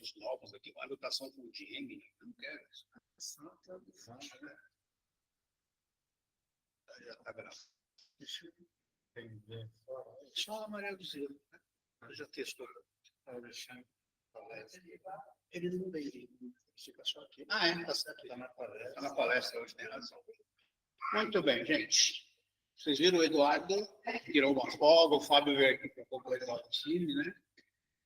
textos novos aqui, uma anotação com o DM, não quero isso. Já está gravando. Deixa eu entender. Só a Maria do Zelo, né? Já testou. Ele não veio, ele fica só aqui. Ah, é, está certo. Está na palestra hoje, tem razão. Muito bem, gente. Vocês viram o Eduardo, tirou uma folga, o Fábio veio aqui para acompanhar o time, né?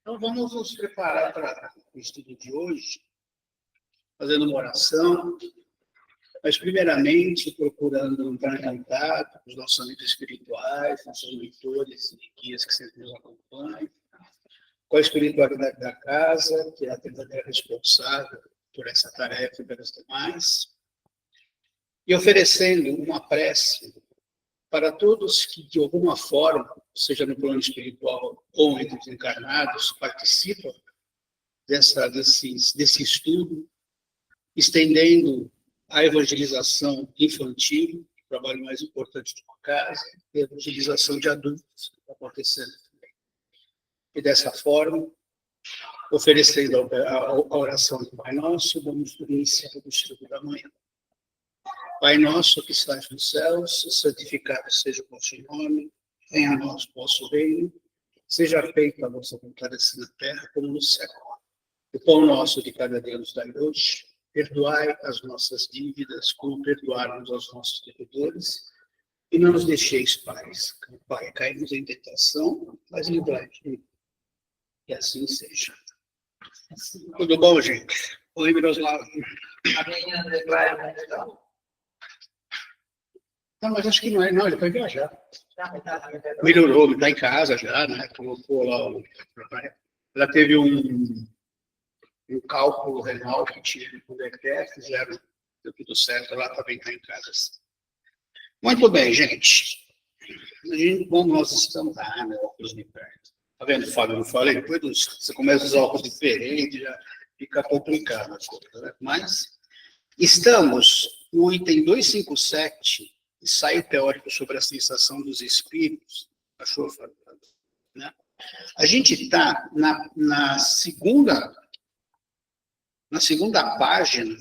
Então vamos nos preparar para o estudo de hoje, fazendo uma oração, mas primeiramente procurando entrar em contato com os nossos amigos espirituais, nossos leitores e guias que sempre nos acompanham, com a espiritualidade da casa, que é a verdadeira responsável por essa tarefa e pelas demais, e oferecendo uma prece para todos que, de alguma forma, seja no plano espiritual ou entre os encarnados, participam desse estudo, estendendo a evangelização infantil, o trabalho mais importante de uma casa, e a evangelização de adultos, que está acontecendo também. E dessa forma, oferecendo a oração do Pai Nosso, vamos iniciar o estudo da manhã. Pai nosso que estás nos céus, santificado seja o vosso nome, venha a nós o vosso reino, seja feita a vossa vontade assim na terra como no céu. O pão nosso de cada dia nos dai hoje, perdoai as nossas dívidas, como perdoarmos aos nossos devedores, e não nos deixeis, Pai, cairmos em tentação, mas livrai-nos do mal. Que assim seja. Tudo bom, gente? Oi, Miroslava. Não, mas acho que não é, não, ele foi viajar. Melhorou, está em casa já, né? Colocou lá, ela teve um cálculo renal que tinha com o DECTER, fizeram, deu tudo certo, ela também está em casa. Muito bem, gente. Como nós estamos, meu óculos me perde. Tá vendo, Fábio? Eu falei, depois você começa a usar óculos diferentes, já fica complicado a coisa, né? Mas estamos no item 257, ensaio teórico sobre a sensação dos espíritos. Achou, Fábio? Né? A gente está na segunda página,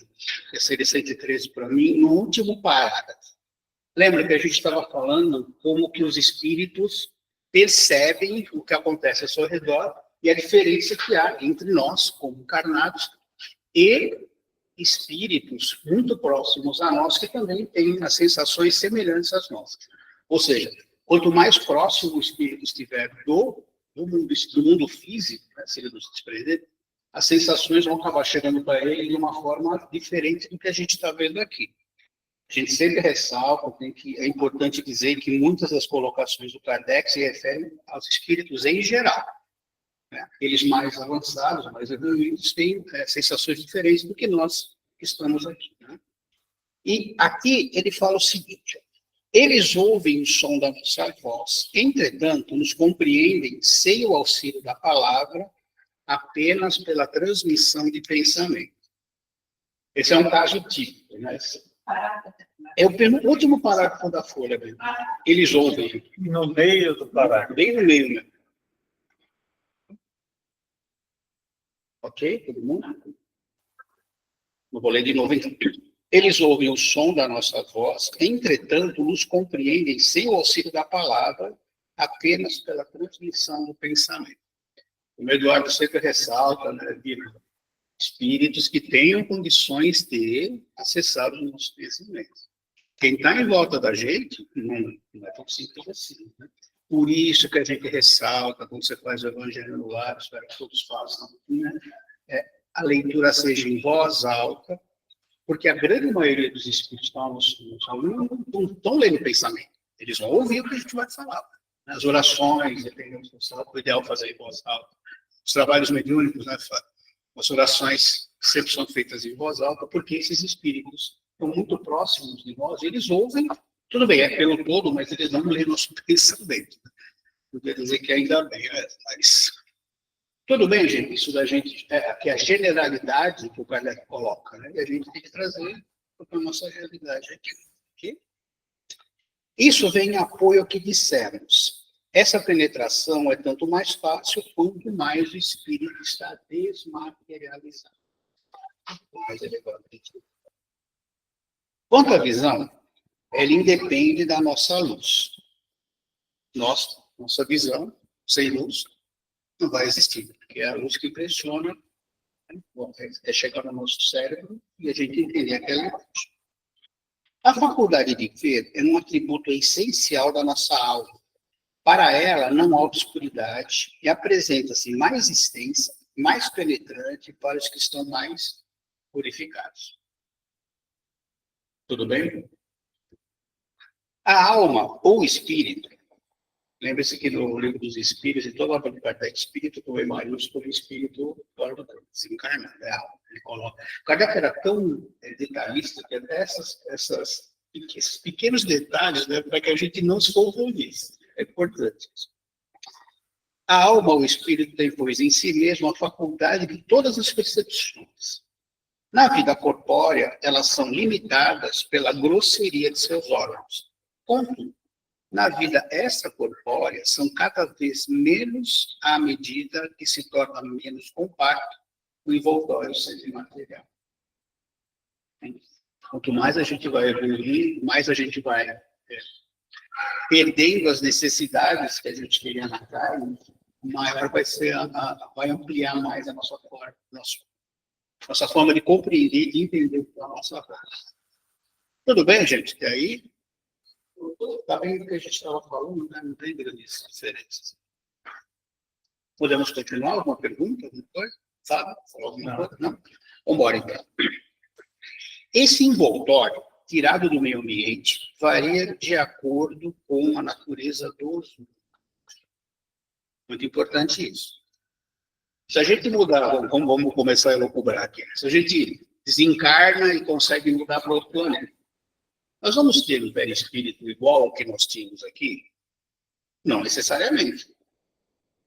que seria 113 para mim, no último parágrafo. Lembra que a gente estava falando como que os espíritos percebem o que acontece ao seu redor e a diferença que há entre nós, como encarnados, e espíritos muito próximos a nós que também têm as sensações semelhantes às nossas. Ou seja, quanto mais próximo o espírito estiver do mundo físico, né, se ele nos desprender, as sensações vão acabar chegando para ele de uma forma diferente do que a gente está vendo aqui. A gente sempre ressalta, é importante dizer que muitas das colocações do Kardec se referem aos espíritos em geral. Né? Eles mais avançados, mais evoluídos, têm sensações diferentes do que nós que estamos aqui. Né? E aqui ele fala o seguinte: eles ouvem o som da nossa voz, entretanto, nos compreendem sem o auxílio da palavra, apenas pela transmissão de pensamento. Esse é um caso típico, né? É o último parágrafo da folha mesmo. Eles ouvem. No meio do parágrafo. Bem no meio, né? Ok? Todo mundo? Não vou ler de novo, então. Eles ouvem o som da nossa voz, entretanto, nos compreendem sem o auxílio da palavra, apenas pela transmissão do pensamento. O Eduardo sempre ressalta, né, espíritos que tenham condições de acessar os nossos pensamentos. Quem está em volta da gente não é tão simples assim. Né? Por isso que a gente ressalta, quando você faz o Evangelho no lar, espero que todos façam, né? A leitura seja em voz alta, porque a grande maioria dos espíritos não estão lendo pensamento. Eles vão ouvir o que a gente vai falar. As orações, dependendo do o ideal fazer em voz alta. Os trabalhos mediúnicos, né, as orações sempre são feitas em voz alta, porque esses espíritos estão muito próximos de nós, eles ouvem, tudo bem, é pelo todo, mas eles não leem nosso pensamento. Não quer dizer que ainda bem, mas tudo bem, gente, isso da gente, que a generalidade que o Kardec coloca, né? E a gente tem que trazer para a nossa realidade aqui. Okay? Isso vem em apoio ao que dissemos. Essa penetração é tanto mais fácil quanto mais o espírito está desmaterializado. Mais elevado. Quanto à visão, ela independe da nossa luz. Nossa visão, sem luz, não vai existir, porque é a luz que pressiona, é chegar no nosso cérebro e a gente entender aquela luz. A faculdade de ver é um atributo essencial da nossa alma. Para ela, não há obscuridade e apresenta-se mais extensa, mais penetrante para os que estão mais purificados. Tudo bem? A alma ou espírito, lembre-se que no livro dos Espíritos, em toda a parte da espírito, com E maiúsculo, espírito desencarnado, é a alma. Ele coloca. O Kardec era tão detalhista que até esses pequenos detalhes, né, para que a gente não se confundisse. É importante isso. A alma, o espírito, tem, pois, em si mesmo a faculdade de todas as percepções. Na vida corpórea, elas são limitadas pela grosseria de seus órgãos. Contudo, na vida extracorpórea, são cada vez menos à medida que se torna menos compacto o envoltório semimaterial. Quanto mais a gente vai evoluir, mais a gente vai perdendo as necessidades que a gente queria na carne, maior vai ser vai ampliar mais a nossa forma de compreender e entender a nossa vida. Tudo bem, gente? E aí, está vendo o que a gente estava falando, né? Não tem grandes diferenças. Podemos continuar? Alguma pergunta? Alguma coisa? Sabe? Alguma coisa? Não? Vamos embora, então. Esse envoltório, tirado do meio ambiente, varia de acordo com a natureza dos mundos. Muito importante isso. Se a gente mudar, vamos começar a elucubrar aqui. Se a gente desencarna e consegue mudar para outro planeta, nós vamos ter um perispírito igual ao que nós tínhamos aqui? Não necessariamente.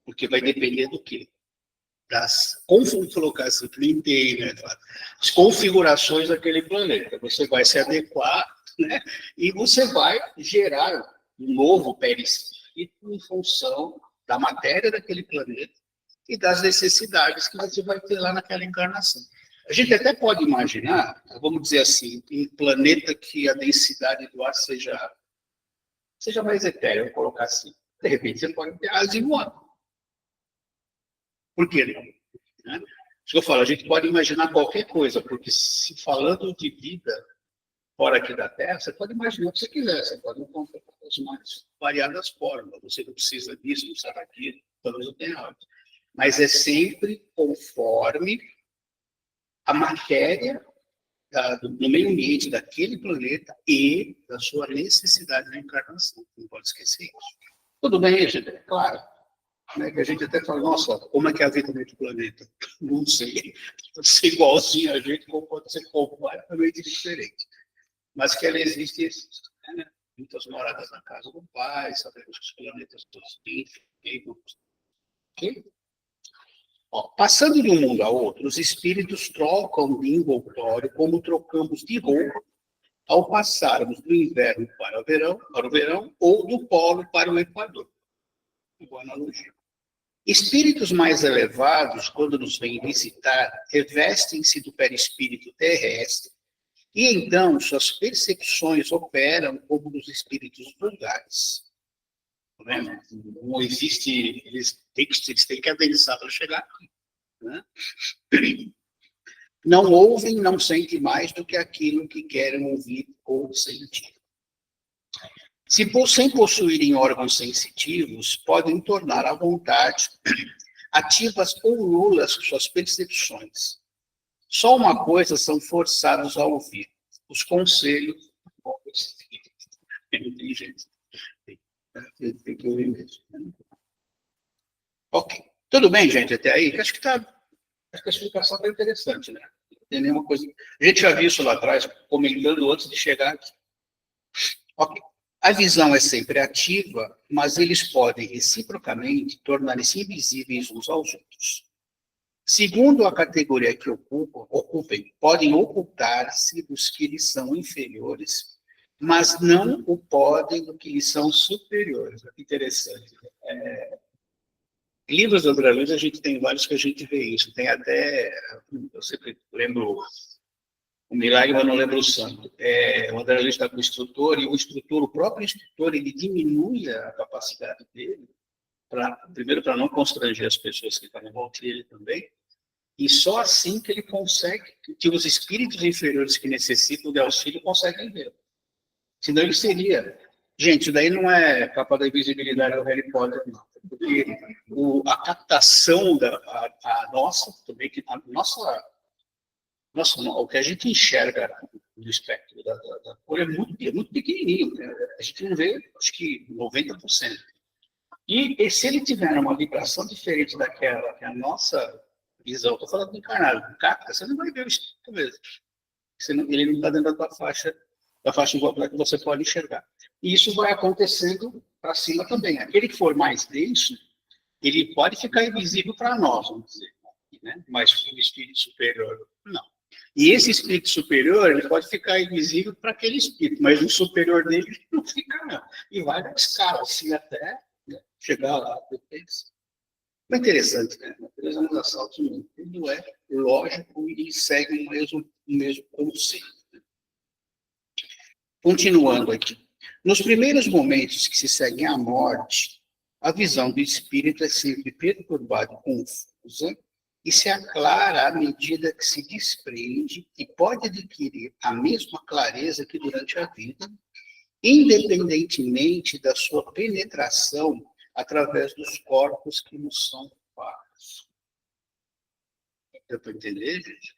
Porque vai depender do quê? Das as configurações daquele planeta. Você vai se adequar, né? E você vai gerar um novo perispírito em função da matéria daquele planeta e das necessidades que você vai ter lá naquela encarnação. A gente até pode imaginar, vamos dizer assim, um planeta que a densidade do ar seja mais etérea, vou colocar assim. De repente, você pode ter asas voando. Por que não? Né? Isso que eu falo, a gente pode imaginar qualquer coisa, porque se falando de vida fora aqui da Terra, você pode imaginar o que você quiser, você pode encontrar as mais variadas formas, você não precisa disso, não precisa daquilo, talvez não tenha algo. Mas é sempre conforme a matéria no meio ambiente daquele planeta e da sua necessidade de encarnação. Não pode esquecer isso. Tudo bem, gente? É claro. Né, que a gente até fala, nossa, como é que é a vida no outro planeta? Não sei. Pode ser igualzinho a gente, como pode ser completamente diferente. Mas que ela existe, existe. Né? Muitas moradas na casa do pai, sabemos que os planetas todos têm. Okay? Ó, passando de um mundo a outro, os espíritos trocam de envoltório como trocamos de roupa ao passarmos do inverno para o verão ou do polo para o equador. Boa analogia. Espíritos mais elevados, quando nos vêm visitar, revestem-se do perispírito terrestre e então suas percepções operam como dos espíritos vulgares. Não existe, eles têm que avançar para chegar aqui. Né? Não ouvem, não sentem mais do que aquilo que querem ouvir ou sentir. Sem possuírem órgãos sensitivos, podem tornar à vontade ativas ou nulas suas percepções. Só uma coisa são forçados a ouvir: os conselhos do espírito. Não tem jeito. Tem que ouvir mesmo. Ok. Tudo bem, gente, até aí? Acho que a explicação está interessante, né? Não tem nenhuma coisa. A gente já viu isso lá atrás, comentando antes de chegar aqui. Ok. A visão é sempre ativa, mas eles podem, reciprocamente, tornar-se invisíveis uns aos outros. Segundo a categoria que ocupem, podem ocultar-se dos que lhes são inferiores mas não o podem do que lhes são superiores. Que interessante. Em livros da Andraluz, a gente tem vários que a gente vê isso. Tem até, eu sempre lembro o milagre, mas não lembro o santo. O Andraluz está com o instrutor, e o próprio instrutor, ele diminui a capacidade dele, primeiro para não constranger as pessoas que estão em volta dele também, e só assim que ele consegue, que os espíritos inferiores que necessitam de auxílio conseguem ver. Senão ele seria. Gente, isso daí não é capa da invisibilidade do Harry Potter, não. Porque a captação a nossa, também, o que a gente enxerga do espectro da cor é muito pequenininho. Né? A gente não vê, acho que 90%. E se ele tiver uma vibração diferente daquela que a nossa visão, estou falando do encarnado, capta, você não vai ver o espírito mesmo. Ele não está dentro da faixa envolvente que você pode enxergar. E isso vai acontecendo para cima também. Aquele que for mais denso, ele pode ficar invisível para nós, vamos dizer, né? Mas o espírito superior, não. E esse espírito superior, ele pode ficar invisível para aquele espírito, mas o superior dele não fica, não. E vai na escala, assim, até, né, chegar lá depois. É interessante, né? A natureza nos assaltos, tudo é lógico e segue o mesmo conceito. Continuando aqui. Nos primeiros momentos que se seguem à morte, a visão do espírito é sempre perturbada e confusa e se aclara à medida que se desprende e pode adquirir a mesma clareza que durante a vida, independentemente da sua penetração através dos corpos que nos são pagos. Deu para entender, gente?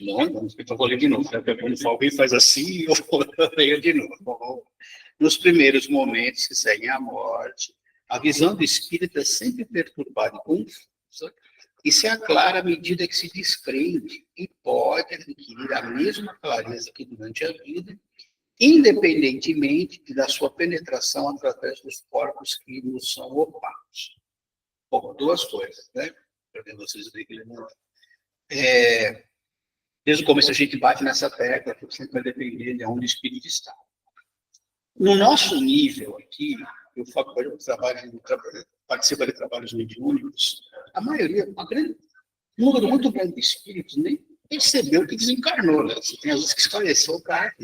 Não, então vou ler de novo. Alguém faz assim, eu leio de novo. Nos primeiros momentos que seguem a morte, a visão do espírito é sempre perturbada e confusa e se aclara à medida que se desprende e pode adquirir a mesma clareza que durante a vida, independentemente da sua penetração através dos corpos que nos são opacos. Bom, duas coisas, né? Para vocês verem que ele não... Desde o começo a gente bate nessa tecla, que sempre vai depender de onde o espírito está. No nosso nível aqui, eu participo de trabalhos mediúnicos, a maioria, um número muito grande de espíritos nem percebeu que desencarnou, né? Você tem às vezes que esclareceu o cara.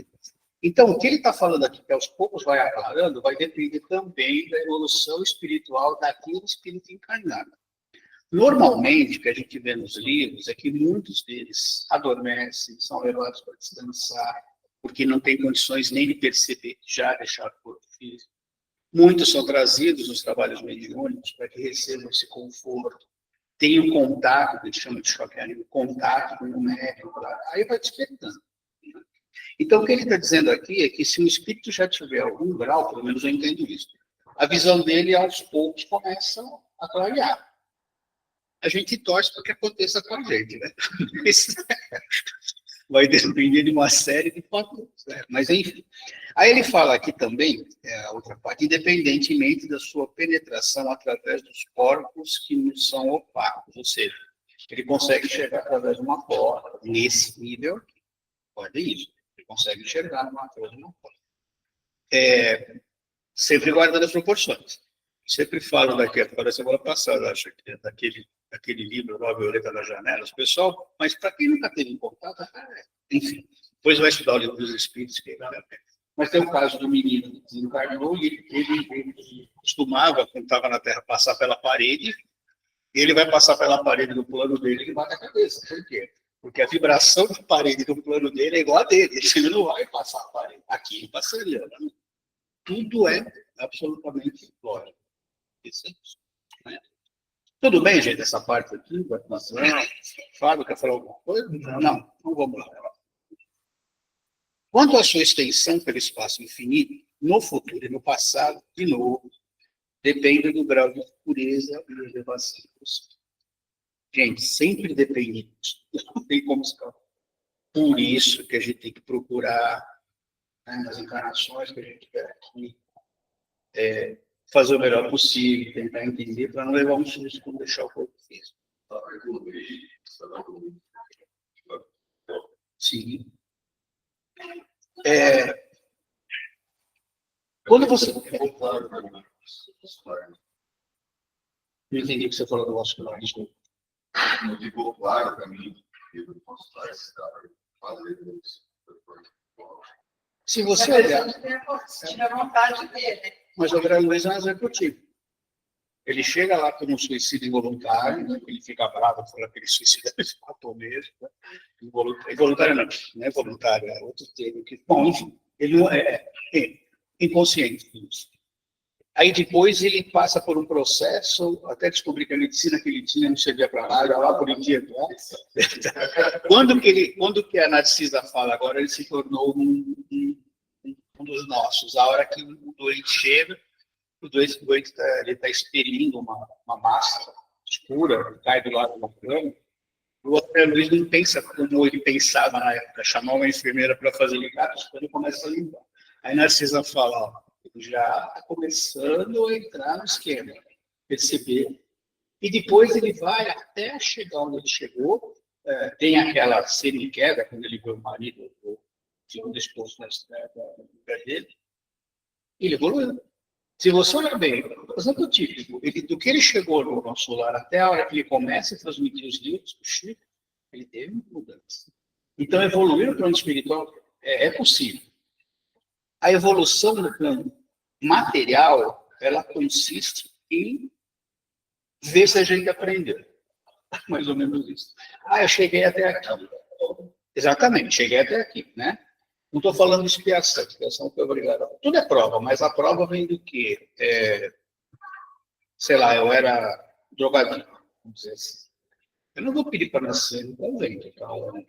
Então, o que ele está falando aqui, que aos poucos vai aclarando, vai depender também da evolução espiritual daquele espírito encarnado. Normalmente, o que a gente vê nos livros é que muitos deles adormecem, são levados para descansar, porque não têm condições nem de perceber que já deixaram o corpo físico. Muitos são trazidos nos trabalhos mediúnicos para que recebam esse conforto, tenham contato, que a gente chama de choque anímico, contato com o médico, aí vai despertando. Então, o que ele está dizendo aqui é que se o espírito já tiver algum grau, pelo menos eu entendo isso, a visão dele aos poucos começa a clarear. A gente torce para que aconteça com a gente, né? Vai depender de uma série de fatores, né? Mas enfim. Aí ele fala aqui também, a outra parte, independentemente da sua penetração através dos corpos que nos são opacos, ou seja, ele consegue chegar através de uma porta, nesse nível, pode isso, ele consegue enxergar através de uma porta. Sempre guardando as proporções. Sempre falo da semana passada, acho que é daquele livro, A Violeta das Janelas, pessoal, mas para quem nunca teve contato, enfim, depois vai estudar o livro dos Espíritos, que mas tem o caso do menino que desencarnou e ele costumava, quando estava na Terra, passar pela parede, ele vai passar pela parede do plano dele e bate a cabeça. Por quê? Porque a vibração da parede do plano dele é igual a dele, ele não vai passar a parede. Aqui ele passaria, né? Tudo é absolutamente lógico. Isso é isso, né? Tudo bem, gente, essa parte aqui, Fábio, quer falar alguma coisa? Não vamos lá. Quanto à sua extensão pelo espaço infinito, no futuro e no passado, de novo, depende do grau de pureza e elevação. Gente, sempre depende disso. Não tem como escapar. Por isso que a gente tem que procurar, né, nas encarnações que a gente tiver aqui, fazer o melhor possível, tentar entender, para não levar um susto quando deixar o corpo físico. Sim. Quando você... Não entendi o que você falou do vascular, desculpa. Não ficou claro para mim que eu posso fazer isso. Se você olhar... Se tiver vontade dele. Mas o André Luiz é um executivo. Ele chega lá como um suicídio involuntário, ele fica bravo, fala que ele suicida, ele se matou mesmo. Né? Involuntário não, não é voluntário, é outro termo. Bom, enfim, ele não é inconsciente disso. Aí depois ele passa por um processo, até descobrir que a medicina que ele tinha não servia para nada, lá por dia. Quando que a Narcisa fala agora, ele se tornou um dos nossos. A hora que o doente chega, o doente está expelindo uma massa escura, que cai do lado da cama. O André Luiz não pensa como ele pensava na época, chamar uma enfermeira para fazer ligados, quando ele começa a limpar. Aí a Narcisa fala, ó, já está começando a entrar no esquema, perceber. E depois ele vai até chegar onde ele chegou, tem aquela semi-queda, quando ele vê o marido, o segundo esposo da dele, ele evoluiu. Se você olhar bem, por exemplo, típico, do que ele chegou no nosso lar até a hora que ele começa a transmitir os livros para o Chico, ele teve mudança. Então, evoluir no plano espiritual é possível. A evolução no plano material, ela consiste em ver se a gente aprendeu. Mais ou menos isso. Eu cheguei até aqui. Exatamente, cheguei até aqui, né? Não estou falando de expiação, expiação foi obrigada. Tudo é prova, mas a prova vem do quê? Sei lá, eu era drogadinho, vamos dizer assim. Eu não vou pedir para nascer no convento, tá? Eu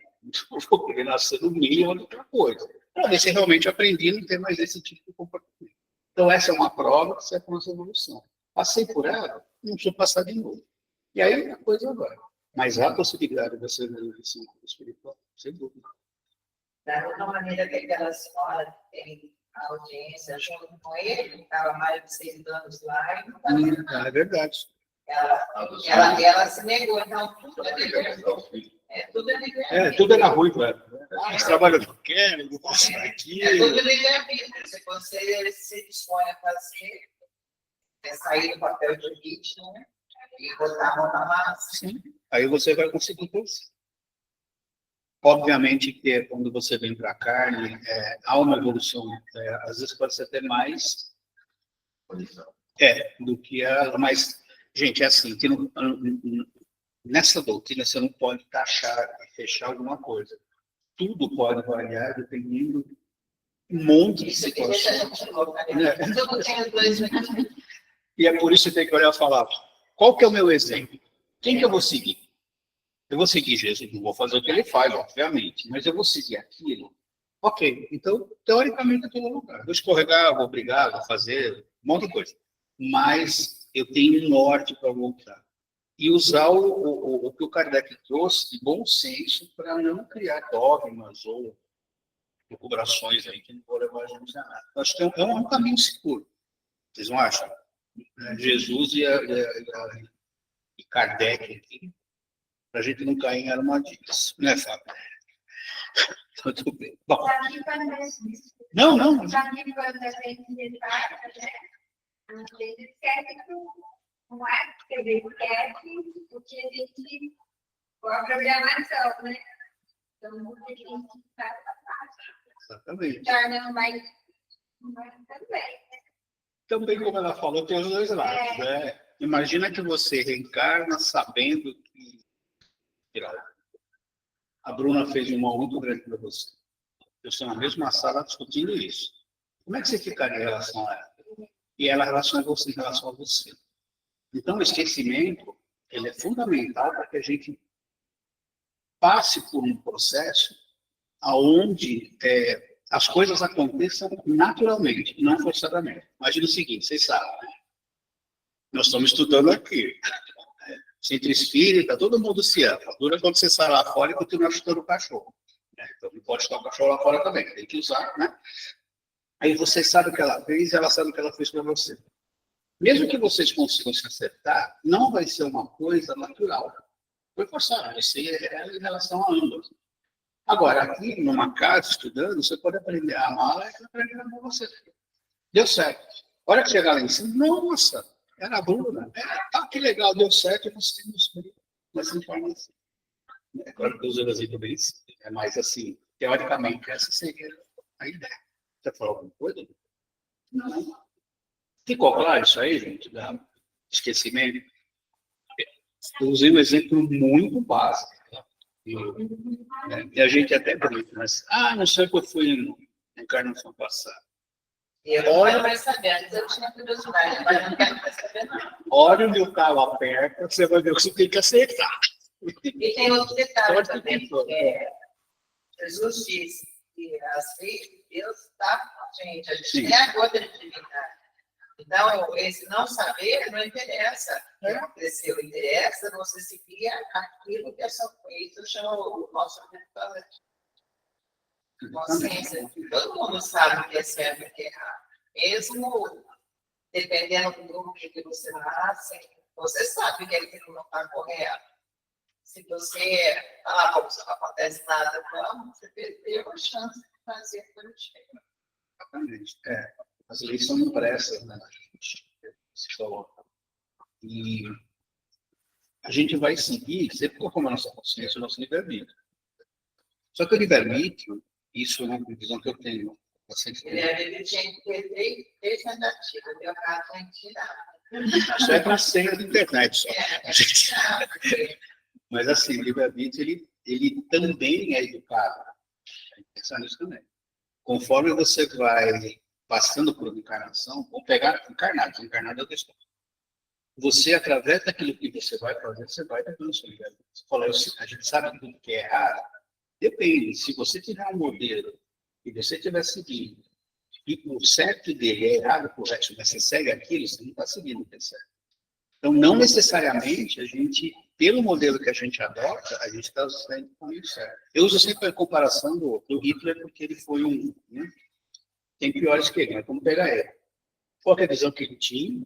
vou querer nascer no meio ou outra coisa. Para ver se realmente aprendi a não ter mais esse tipo de comportamento. Então, essa é uma prova que serve para a nossa evolução. Passei por ela, não preciso passar de novo. E aí a coisa vai. Mas há a possibilidade de você evoluir assim, espiritual, sem dúvida. Da mesma maneira que aquela senhora tem a audiência junto com ele, que estava mais de 6 anos lá, e não estava. É verdade. Ela se negou, então tudo é negócio. Tudo é negócio. Tudo é na rua, velho. Você trabalha no que quer, não posso estar aqui. Tudo livre-arbítrio. Se você se dispõe a fazer, sair do papel de vítima, né? E botar a mão na massa. Sim. Aí você vai conseguir isso. Obviamente que quando você vem para a carne, há uma evolução, às vezes pode ser até mais do que a... Mas, gente, é assim, que nessa doutrina você não pode taxar e fechar alguma coisa. Tudo pode variar dependendo de um monte de situações. E é por isso que tem que olhar e falar, qual que é o meu exemplo? Quem que eu vou seguir? Eu vou seguir Jesus, não vou fazer o que ele faz, obviamente, mas eu vou seguir aquilo. Ok, então, teoricamente, eu estou no lugar. Vou escorregar, vou brigar, vou fazer um monte de coisa. Mas eu tenho um norte para voltar. E usar o que o Kardec trouxe de bom senso para não criar dogmas ou recuperações aí que não vão levar a gente a nada. Acho que é um caminho seguro. Vocês não acham? Jesus e Kardec aqui, para a gente não cair em armadilhas. Né, Fábio? Tudo bem. Bom. Não. Já que quando a gente repara, né? A gente esquece que não é porque a gente esquece o que a gente... a programação, né? Então, a gente faz essa parte. Exatamente. Torna mais também. Também, como ela falou, tem os dois lados. Né? Imagina que você reencarna sabendo que... A Bruna fez um mal muito grande para você. Eu estou na mesma sala discutindo isso. Como é que você ficaria em relação a ela? E ela em relação a você, em relação a você. Então, o esquecimento ele é fundamental para que a gente passe por um processo onde as coisas aconteçam naturalmente, e não forçadamente. Imagina o seguinte, vocês sabem, né? Nós estamos estudando aqui. Centro espírita, todo mundo se ama. Dura quando você sai lá fora e continua chutando o cachorro. Então não pode chutar o cachorro lá fora também, tem que usar, né? Aí você sabe o que ela fez e ela sabe o que ela fez para você. Mesmo que vocês consigam se acertar, não vai ser uma coisa natural. Foi forçado, vai ser em relação a ambos. Agora, aqui, numa casa, estudando, você pode aprender a amar e aprender a amar você. Deu certo. A hora que chegar lá em cima, nossa, era a Bruna. Que legal, deu certo, e você mostrou essa informação. Agora que eu uso assim também, é mais assim, teoricamente, essa seria a ideia. Você falou alguma coisa? Não. Ficou claro isso aí, gente? Da esquecimento? Eu usei um exemplo muito básico. Tá? E a gente até brinca, mas, não sei o que eu fui na encarnação passada. Eu não quero mais saber, antes eu tinha curiosidade, mas não quero mais saber, não. Olha onde o carro aperta, você vai ver o que você tem que acertar. E tem outro detalhe também, Jesus disse que as leis de Deus está com a gente tem a gota de divindade. Então, esse não saber não interessa. Cresceu, interessa você seguir aquilo que é só feito, chama o nosso consciência. Todo mundo sabe o que é certo e o que é errado. Mesmo dependendo do grupo que você nasce, você sabe que aquilo não está correto. Se você falar, não acontece nada, você perdeu a chance de fazer por ti. Exatamente. As leis são impressas, né? E a gente vai seguir, sempre como a nossa consciência, o nosso livre-arbítrio. Só que o livre-arbítrio, isso é uma visão que eu tenho. Ele tinha que ter desde a nativa, meu caso é tirado. Isso é para senha da internet só. Mas assim, o livre-arbítrio, ele também é educado. Tem que pensar nisso também. Conforme você vai passando por uma encarnação, vou pegar encarnado é outra história. Você, através daquilo que você vai fazer, você vai pegando o seu livre-arbítrio. Você fala, a gente sabe que tudo que é errado. Depende. Se você tiver um modelo e você estiver seguindo, e o certo dele é errado, correto, mas você segue aquilo, você não está seguindo o que é certo. Então, não necessariamente a gente, pelo modelo que a gente adota, a gente está saindo do caminho certo. Eu uso sempre a comparação do Hitler, porque ele foi tem piores que ele, mas vamos pegar ele. Qual é a visão que ele tinha?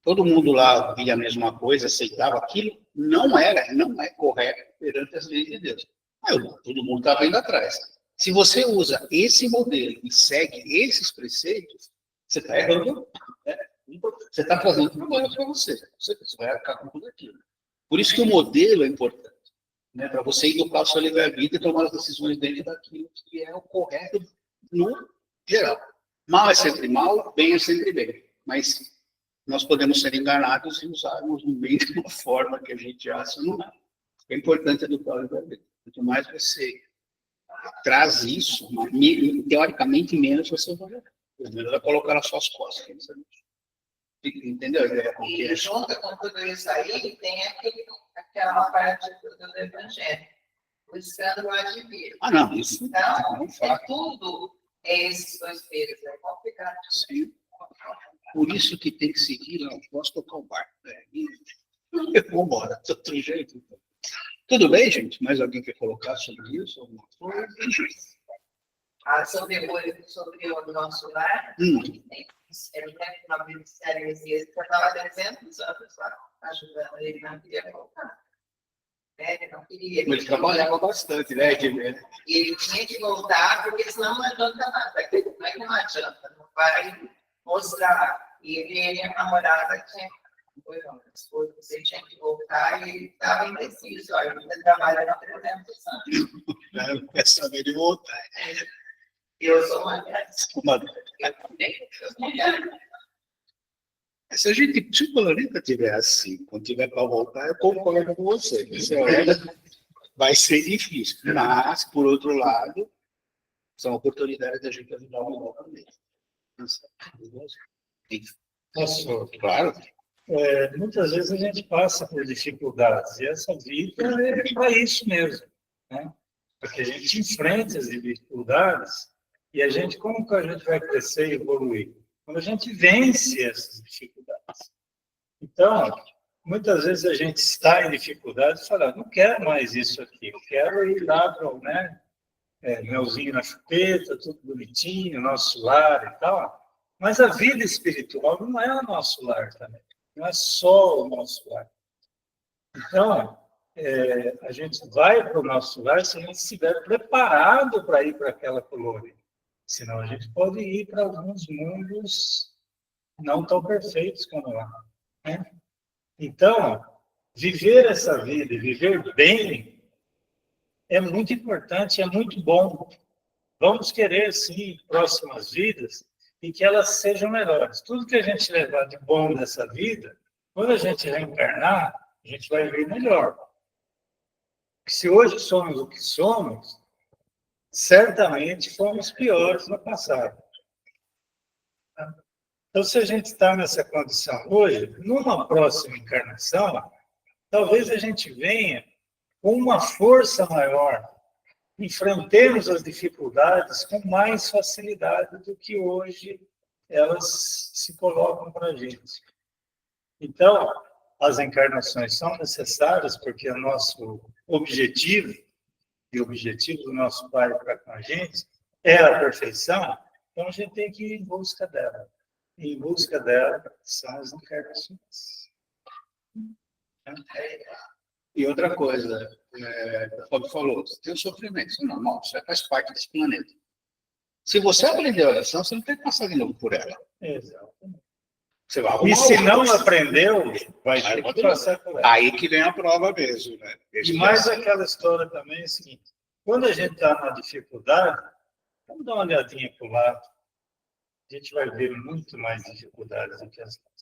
Todo mundo lá via a mesma coisa, aceitava aquilo, não é correto perante as leis de Deus. Todo mundo estava indo atrás. Se você usa esse modelo e segue esses preceitos, você está errando. Você está fazendo trabalho para você. Você vai arcar com tudo aquilo. Por isso que o modelo é importante. Né? Para você educar o seu livre-arbítrio e tomar as decisões dentro daquilo que é o correto no geral. Mal é sempre mal, bem é sempre bem. Mas nós podemos ser enganados e usarmos no meio de uma forma que a gente acha não é. É importante educar o livre-arbítrio. Quanto mais você traz isso, teoricamente, menos você vai colocar nas suas costas. Entendeu? E junto com tudo isso aí, tem aquela parte do Evangelho. O escândalo advir. Não, isso então, tudo esses dois pesos. É complicado. Sim. Por isso que tem que seguir, não posso tocar o barco. Vamos embora, de outro jeito. Tudo bem, gente? Mais alguém quer colocar sobre isso? Alguma coisa? Sobre o nosso lar, no Ministério Exílio, eu estava 300 anos lá, ajudando ele, não queria voltar. Ele não queria. Ele trabalhava bastante, né? E ele tinha que voltar, porque senão não adianta nada. Como é que não adianta? Não vai mostrar. E ele e a namorada tinha você tinha que voltar e ele estava indeciso. Olha, você trabalha há 300 anos. Não quer saber de voltar. Eu sou uma dessas. Se a gente, se o planeta estiver assim, quando tiver para voltar, eu concordo com você. Vai ser difícil. Mas, por outro lado, são oportunidades da gente ajudar o mundo também. Claro. Muitas vezes a gente passa por dificuldades, e essa vida é para isso mesmo, né? Porque a gente enfrenta as dificuldades, e a gente, como que a gente vai crescer e evoluir? Quando a gente vence essas dificuldades. Então, muitas vezes a gente está em dificuldade e fala, não quero mais isso aqui, eu quero ir lá para o melzinho na chupeta, tudo bonitinho, nosso lar e tal. Mas a vida espiritual não é o nosso lar também. Não é só o nosso lar. Então, a gente vai para o nosso lar se a gente estiver preparado para ir para aquela colônia. Senão a gente pode ir para alguns mundos não tão perfeitos como lá, né? Então, viver essa vida e viver bem é muito importante, é muito bom. Vamos querer, sim, próximas vidas e que elas sejam melhores. Tudo que a gente levar de bom nessa vida, quando a gente reencarnar, a gente vai ver melhor. Se hoje somos o que somos, certamente fomos piores no passado. Então, se a gente está nessa condição hoje, numa próxima encarnação, talvez a gente venha com uma força maior, enfrentemos as dificuldades com mais facilidade do que hoje elas se colocam para a gente. Então, as encarnações são necessárias porque o nosso objetivo, e o objetivo do nosso Pai para com a gente, é a perfeição, então a gente tem que ir em busca dela. E em busca dela são as encarnações. E outra coisa, o Fábio falou, tem o sofrimento, isso é normal, isso faz parte desse planeta. Se você aprendeu a lição, você não tem que passar de novo por ela. Exatamente. Você vai E se não aprendeu, vai ter que passar por ela. Aí que vem a prova mesmo, né? E mais aquela história também é o seguinte, quando a gente está na dificuldade, vamos dar uma olhadinha para o lado, a gente vai ver muito mais dificuldades do que as nossas.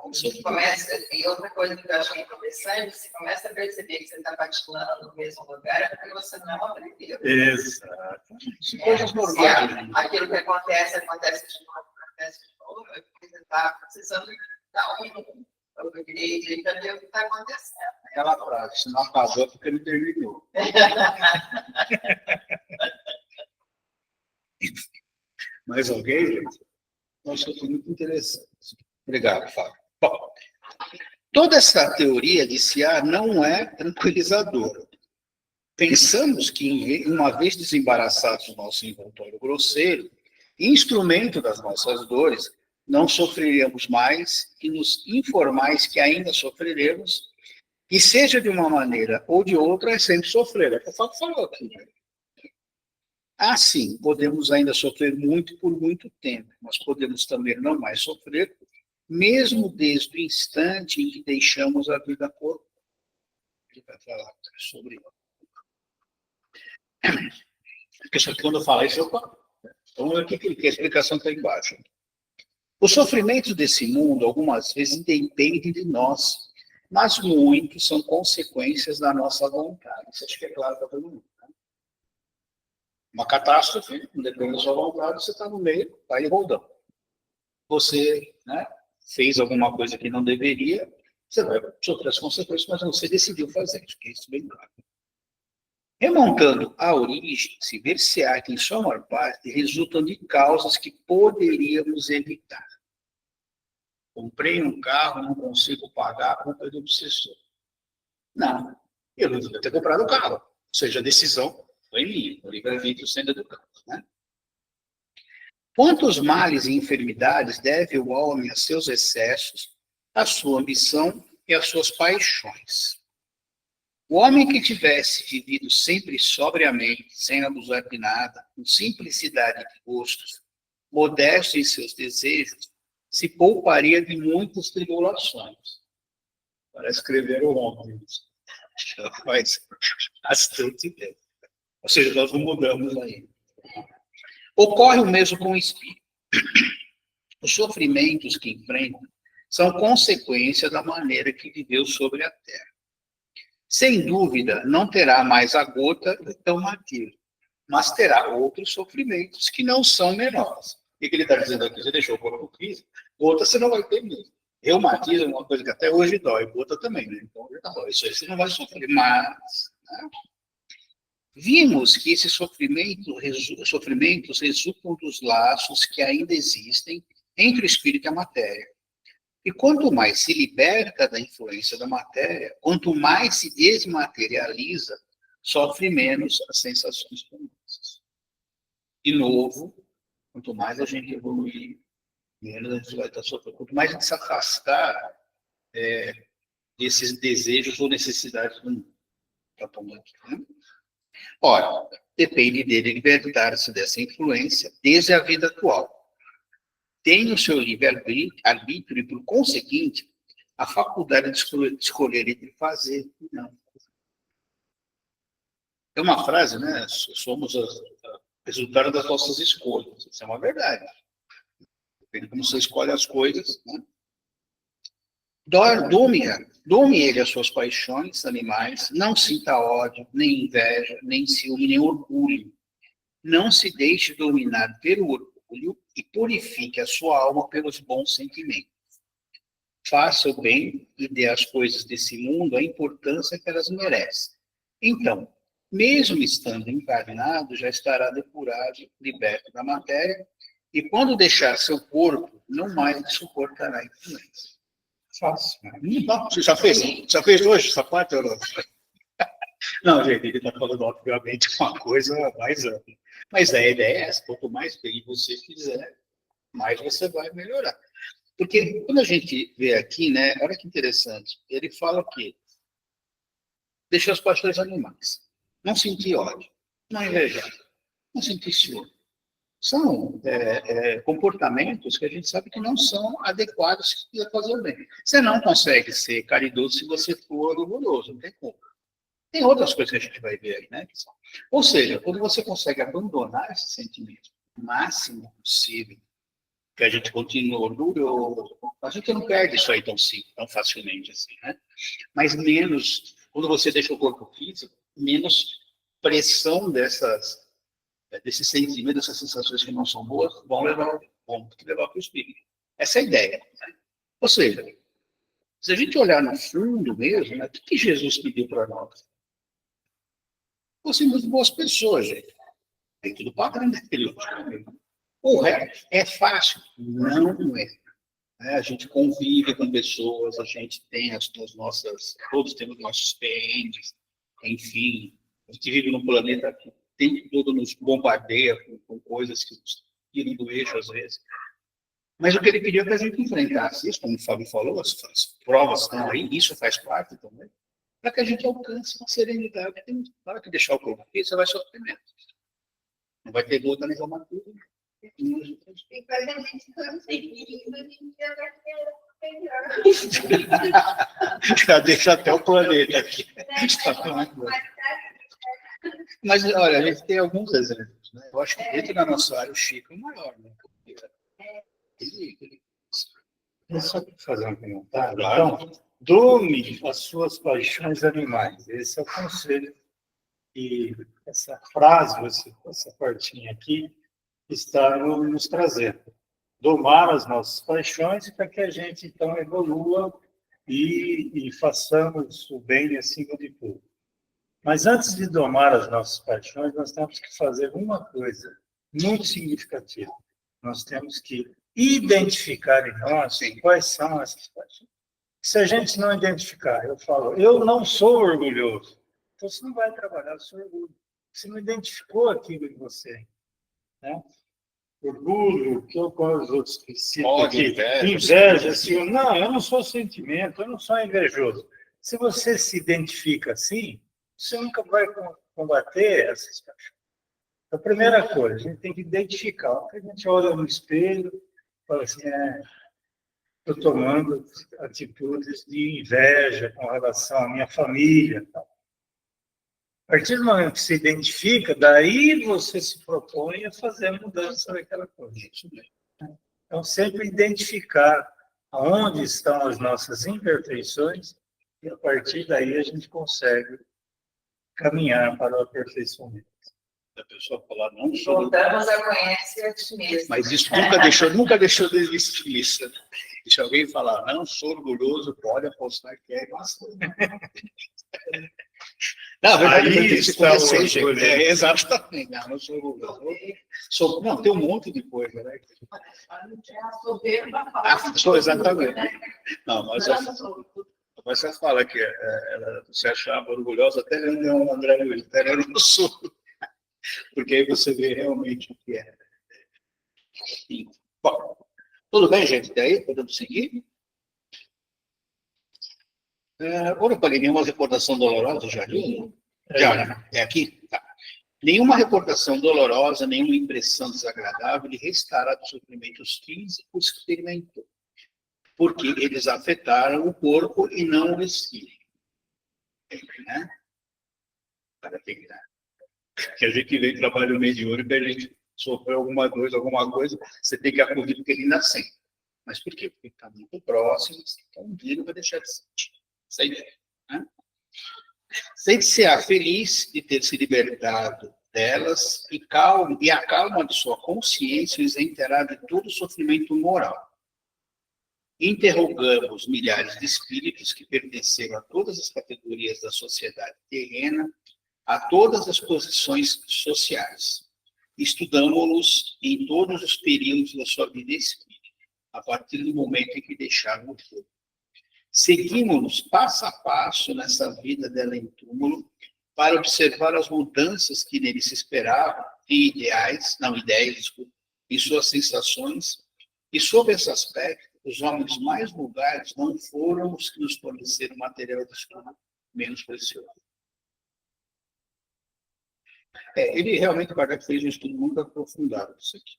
Você começa, e outra coisa que eu achei interessante, você começa a perceber que você está patinando no mesmo lugar, é porque você não aprendeu. Exato. Coisas normais. Aquilo que acontece de novo, é porque você está precisando dar um upgrade e entender o que está acontecendo. Aquela frase, se não acabou, é porque não terminou. Mais alguém, gente? Nossa, foi muito interessante. Obrigado, Fábio. Bom, toda essa teoria de Siá não é tranquilizadora. Pensamos que, uma vez desembaraçados do nosso envoltório grosseiro, instrumento das nossas dores, não sofreríamos mais e nos informais que ainda sofreremos, e seja de uma maneira ou de outra, é sempre sofrer. É o que o Fábio falou aqui. Né? Assim, podemos ainda sofrer muito por muito tempo, mas podemos também não mais sofrer, mesmo desde o instante em que deixamos a vida corporal. Ele vai falar sobre isso. Porque só que quando eu falo isso, vamos ver que a explicação está embaixo. Os sofrimentos desse mundo, algumas vezes, dependem de nós, mas muitos são consequências da nossa vontade. Isso acho que é claro para todo mundo. Né? Uma catástrofe, não depende da sua vontade, você está no meio, vai rodando. Você, né, fez alguma coisa que não deveria, você vai sofrer as consequências, mas você decidiu fazer isso, que é isso bem claro. Remontando à origem, se ver-se-á que, em sua maior parte, resultam de causas que poderíamos evitar. Comprei um carro, não consigo pagar, a culpa é do obsessor. Não, eu não devia ter comprado o carro. Ou seja, a decisão foi minha, o livre-arbítrio sendo educado. Né? Quantos males e enfermidades deve o homem a seus excessos, a sua ambição e às suas paixões? O homem que tivesse vivido sempre sobriamente, sem abusar de nada, com simplicidade de gostos, modesto em seus desejos, se pouparia de muitas tribulações. Para escrever o homem. Já faz bastante tempo. Ou seja, nós não mudamos aí. Ocorre o mesmo com o espírito. Os sofrimentos que enfrenta são consequência da maneira que viveu sobre a terra. Sem dúvida, não terá mais a gota do taumatismo, mas terá outros sofrimentos que não são menores. O que ele está dizendo aqui? Você deixou o corpo físico, gota você não vai ter mesmo. Reumatismo é uma coisa que até hoje dói, gota também, né? Então, isso aí você não vai sofrer, mas... Né? Vimos que esses sofrimentos resultam dos laços que ainda existem entre o espírito e a matéria. E quanto mais se liberta da influência da matéria, quanto mais se desmaterializa, sofre menos as sensações comuns. De novo, quanto mais a gente evoluir, menos a gente vai estar sofrendo. Quanto mais a gente se afastar desses desejos ou necessidades do mundo. Tá bom aqui, né? Ora, depende dele libertar-se dessa influência desde a vida atual. Tem o seu livre-arbítrio e, por conseguinte, a faculdade de escolher entre fazer e não. É uma frase, né? Somos o resultado das nossas escolhas. Isso é uma verdade. Depende de como você escolhe as coisas, né? Dome ele as suas paixões animais, não sinta ódio, nem inveja, nem ciúme, nem orgulho. Não se deixe dominar pelo orgulho e purifique a sua alma pelos bons sentimentos. Faça o bem e dê às coisas desse mundo a importância que elas merecem. Então, mesmo estando encarnado, já estará depurado, liberto da matéria, e quando deixar seu corpo, não mais suportará influência. Fácil. Você já fez hoje essa parte ou não? Não, gente, ele está falando, obviamente, uma coisa mais ampla. Mas a ideia é essa: quanto mais bem você fizer, mais você vai melhorar. Porque quando a gente vê aqui, né, olha que interessante, ele fala que deixa as paixões animais, não sentir ódio, não invejar, não sentir ciúme. São comportamentos que a gente sabe que não são adequados para fazer o bem. Você não consegue ser caridoso se você for orgulhoso, não tem como. Tem outras coisas que a gente vai ver aí, né? Ou seja, quando você consegue abandonar esse sentimento o máximo possível, que a gente continua orgulhoso, a gente não perde isso aí tão facilmente assim, né? Mas menos, quando você deixa o corpo físico, menos pressão desses sentimentos, dessas sensações que não são boas, vão levar para o espírito. Essa é a ideia. Né? Ou seja, se a gente olhar no fundo mesmo, né, o que Jesus pediu para nós? Fôssemos boas pessoas, gente. Tem tudo para aprender, logicamente. O resto é fácil? Não é. A gente convive com pessoas, a gente tem as nossas, todos temos nossos perrengues, enfim, a gente vive num planeta que tem tudo nos bombardeia com coisas que nos tiram do eixo às vezes. Mas o que ele pediu é que a gente enfrentasse isso, como o Fábio falou, as provas estão aí, isso faz parte também, para que a gente alcance uma serenidade. Na hora que deixar o corpo aqui, você vai sofrer menos. Não vai ter luta nem tomar tudo. E quando a gente conseguir, a gente já vai ter melhor. Já deixa até o planeta aqui. Mas, olha, a gente tem alguns exemplos. Né? Eu acho que dentro da nossa área, o Chico é o maior. Né? Deixa eu fazer um comentário. Claro. Então, dome as suas paixões animais. Esse é o conselho. E essa frase, essa partinha aqui, está nos trazendo. Domar as nossas paixões para que a gente, então, evolua e façamos o bem acima de tudo. Mas antes de domar as nossas paixões, nós temos que fazer uma coisa muito significativa. Nós temos que identificar em nós quais são essas paixões. Se a gente não identificar, eu falo, eu não sou orgulhoso, então você não vai trabalhar o seu orgulho. Você não identificou aquilo em você. Né? Orgulho, que eu com os outros que citam aqui, inveja, ciúme. Não, eu não sou sentimento, eu não sou invejoso. Se você se identifica assim, você nunca vai combater essas paixões. A primeira coisa, a gente tem que identificar. A gente olha no espelho e fala assim, estou tomando atitudes de inveja com relação à minha família. A partir do momento que se identifica, daí você se propõe a fazer a mudança daquela coisa. Então, sempre identificar aonde estão as nossas imperfeições e, a partir daí, a gente consegue caminhar para o aperfeiçoamento. A pessoa falar, não sou... Voltamos a conhecer a ti mesmo. Mas isso nunca deixou de existir isso. Né? E se alguém falar, não sou orgulhoso, pode apostar que é bastante. Não, aí está o orgulho. Exatamente. Não sou orgulhoso. Não, tem um monte de coisa, né? Exatamente. Não, mas você fala que ela se achava orgulhosa até o André Luiz, até eu não sou. Porque aí você vê realmente o que é. Bom, tudo bem, gente? Daí, podemos seguir? Opa, nenhuma recordação dolorosa, já li? É. Já, é aqui? Tá. Nenhuma recordação dolorosa, nenhuma impressão desagradável lhe restará dos sofrimentos físicos que experimentou, porque eles afetaram o corpo e não o espírito. Né? Para terminar. Que a gente vem trabalhar no meio de ouro e a gente sofreu alguma coisa, você tem que acudir porque ele ainda sente. Mas por quê? Porque está muito próximo, então um dia não vai deixar de sentir. Essa é a ideia. Né? Sente-se-á feliz de ter se libertado delas e a calma de sua consciência isentará de todo sofrimento moral. Interrogamos milhares de espíritos que pertenceram a todas as categorias da sociedade terrena, a todas as posições sociais. Estudamos-los em todos os períodos da sua vida espírita, a partir do momento em que deixaram o corpo. Seguimos-nos passo a passo nessa vida dela em túmulo para observar as mudanças que nele se esperavam em ideias, e suas sensações. E sob esse aspecto, os homens mais vulgares não foram os que nos forneceram material de estudo menos precioso. Ele realmente, Kardec, fez um estudo muito aprofundado disso aqui.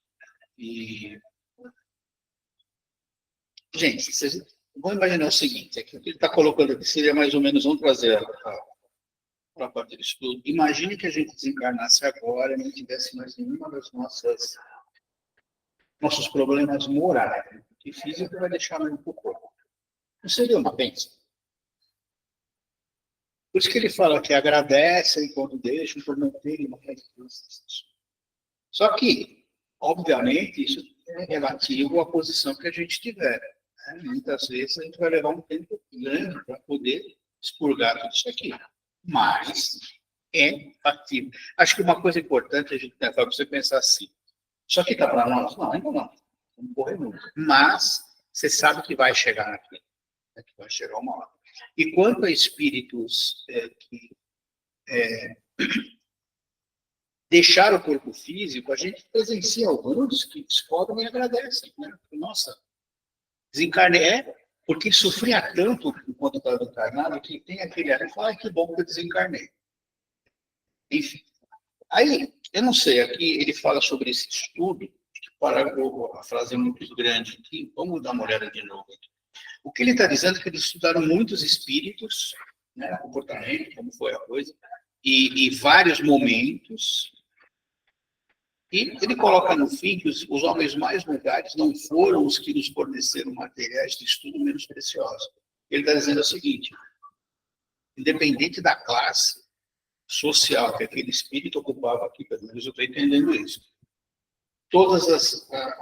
E, gente, vocês vão imaginar o seguinte, é que o que ele está colocando aqui seria mais ou menos, vamos trazer para a parte do estudo. Imagine que a gente desencarnasse agora e não tivesse mais nenhuma das nossos problemas morais, que físico vai deixar mesmo para o corpo. Não seria uma bênção? Por isso que ele fala que agradece enquanto deixa, por não ter uma resposta. Só que, obviamente, isso é relativo à posição que a gente tiver. Né? Muitas vezes a gente vai levar um tempo grande para poder expurgar tudo isso aqui. Mas é factível. Acho que uma coisa importante a gente tem para você pensar assim. Isso aqui está para nós? Não, ainda não. Vamos correr muito. Mas você sabe que vai chegar naquilo. Né? Que vai chegar uma hora. E quanto a espíritos que deixaram o corpo físico, a gente presencia alguns que descobrem e agradecem. Né? Nossa, desencarnei. Porque ele sofria tanto enquanto estava encarnado que tem aquele ar e fala, que bom que eu desencarnei. Enfim. Aí, eu não sei, aqui ele fala sobre esse estudo, a frase é muito grande aqui, vamos dar uma olhada de novo aqui. O que ele está dizendo é que eles estudaram muitos espíritos, né, comportamento, como foi a coisa, e vários momentos. E ele coloca no fim que os homens mais vulgares não foram os que nos forneceram materiais de estudo menos preciosos. Ele está dizendo o seguinte, independente da classe social que aquele espírito ocupava aqui, pelo menos eu estou entendendo isso, todas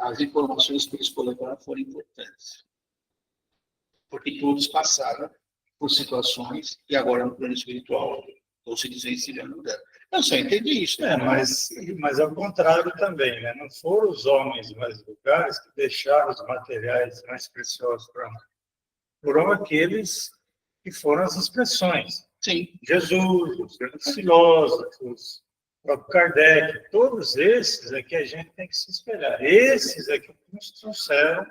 as informações que eles colocaram foram importantes. Porque todos passaram por situações e agora no plano espiritual estão se desvencilhando dela. Eu só entendi isso. Né? Mas ao contrário também, né? Não foram os homens mais vulgares que deixaram os materiais mais preciosos para nós. Foram aqueles que foram as expressões. Sim. Jesus, os grandes filósofos, o próprio Kardec, todos esses é que a gente tem que se espelhar. Esses é que nos trouxeram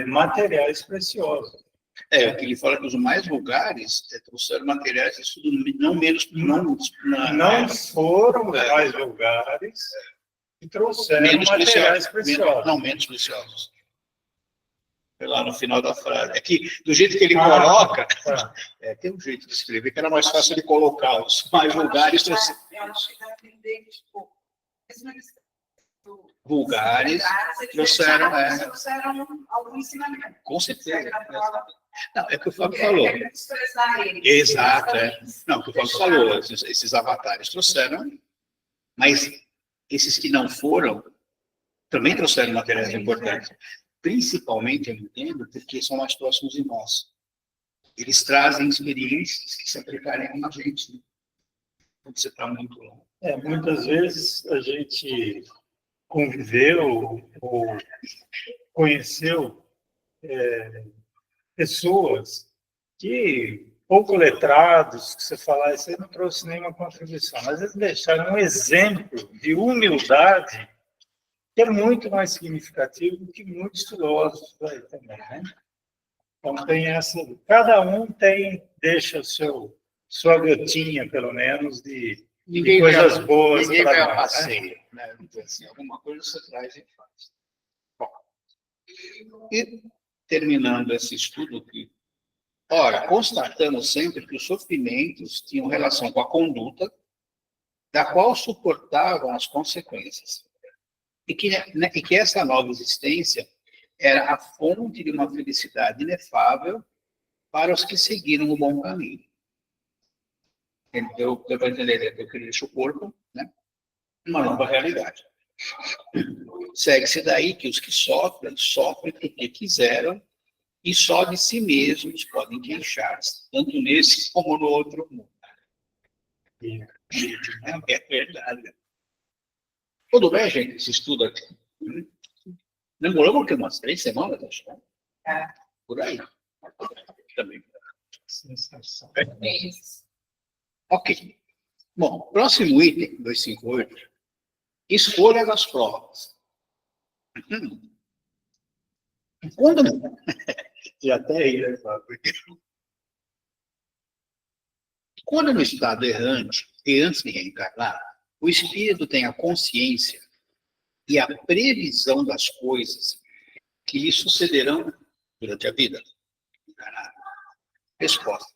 materiais preciosos. O que ele fala que os mais vulgares trouxeram materiais de estudo não foram os mais vulgares que trouxeram materiais preciosos. Menos preciosos. Foi lá no final da frase. É que, do jeito que ele coloca, tem um jeito de escrever que era mais fácil de colocar. Os mais vulgares trouxeram. Vulgares trouxeram algum ensinamento. Com certeza. Não, é o que o Fábio falou. Exato, Não, o que o Fábio falou, esses avatares trouxeram, mas esses que não foram também trouxeram materiais importantes. Principalmente, eu entendo, porque são mais próximos de nós. Eles trazem experiências que se aplicarem a gente. Né? Quando você está muito longe. Muitas vezes a gente conviveu ou conheceu pessoas que, pouco letrados, que você falar, isso aí não trouxe nenhuma contribuição, mas eles deixaram um exemplo de humildade que é muito mais significativo do que muitos filósofos aí também, né? Então tem essa, cada um deixa sua gotinha, pelo menos, de coisas boas Ninguém vai para a nós, né? passeio, né? Vamos dizer assim, alguma coisa você traz e faz. Bom, e terminando esse estudo aqui, ora, constatamos sempre que os sofrimentos tinham relação com a conduta, da qual suportavam as consequências. E que essa nova existência era a fonte de uma felicidade inefável para os que seguiram o bom caminho. Então, eu vou entender que eu deixo o corpo, né? Uma nova realidade. Segue-se daí que os que sofrem, sofrem porque quiseram e só de si mesmos podem queixar-se, tanto nesse como no outro mundo. É verdade. Tudo bem, gente? Esse estudo aqui. Demorou porque umas 3 semanas, acho. Né? Por aí. Também. Sensação. Ok. Bom, próximo item, 258. Escolha das provas. Quando... Já até aí, né? Quando no estado errante e antes de reencarnar, o espírito tem a consciência e a previsão das coisas que lhe sucederão durante a vida. Resposta.